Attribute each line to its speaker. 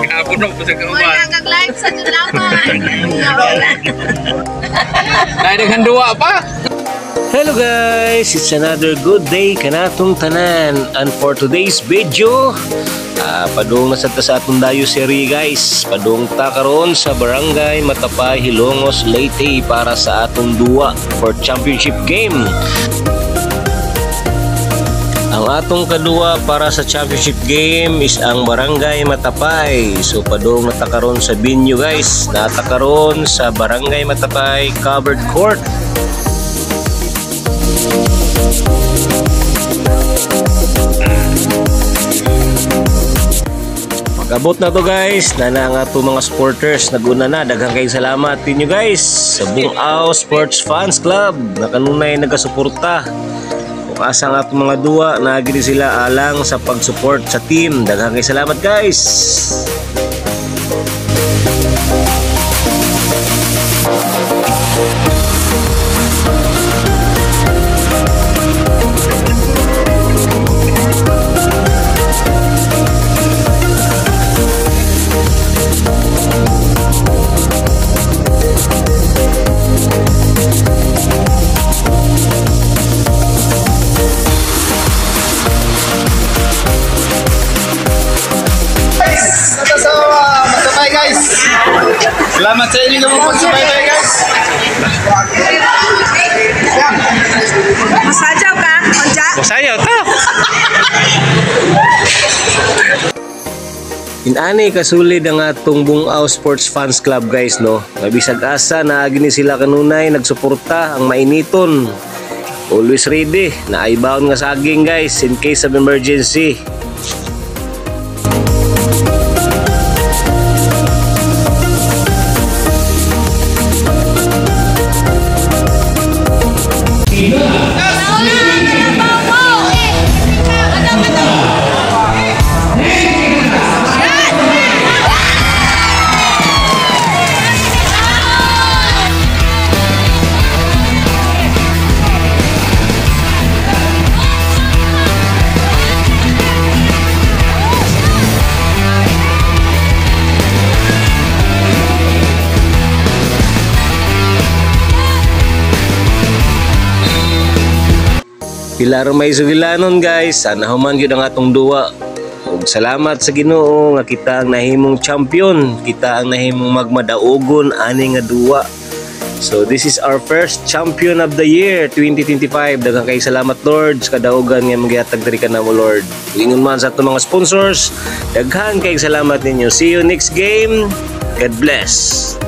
Speaker 1: Kapunok po sa kauban.
Speaker 2: Wala kang live sa Dulaman.
Speaker 1: Dahil dengan dua pa.
Speaker 3: Hello guys, it's another good day kanatong tanan. And for today's video, padung na sa atong dayo seri guys. Padung ta karon sa Barangay Matapay, Hilongos, Leyte para sa atong duwa for championship game. Ang atong kadua para sa championship game is ang Barangay Matapay. So padung natakaron sa venue guys. Natakaron sa Barangay Matapay covered court. Pag-abot na to guys, nana ang ato mga supporters. Naguna na, daghang kayong salamat ninyo guys sa Bungaw Sports Fans Club na kanunay nagasuporta. Kung asa ang ato mga duwa, nagili sila alang sa pag-support sa team. Daghang kayong salamat guys.
Speaker 1: Selamat sa inyo ng pagsubaybay guys.
Speaker 2: Masajaw ka? Onja?
Speaker 3: Masayaw to. Inani kasulid ang atong Bungaw Sports Fans Club guys no. Nabisag asa na agini sila kanunay nagsuporta ang mainiton. Always ready na ibound nga saging guys in case of emergency. Pilar may sugilanon guys, sana human gyud ang atong duwa. Ug salamat sa Ginoo nga kita ang nahimong champion, kita ang nahimong magmadaogon ani nga duwa. So this is our first champion of the year 2025. Daghang kay salamat Lord sa kadaogan nga magihatag diri kanamo Lord. Ingon man sa atong mga sponsors, daghang kay salamat ninyo. See you next game. God bless.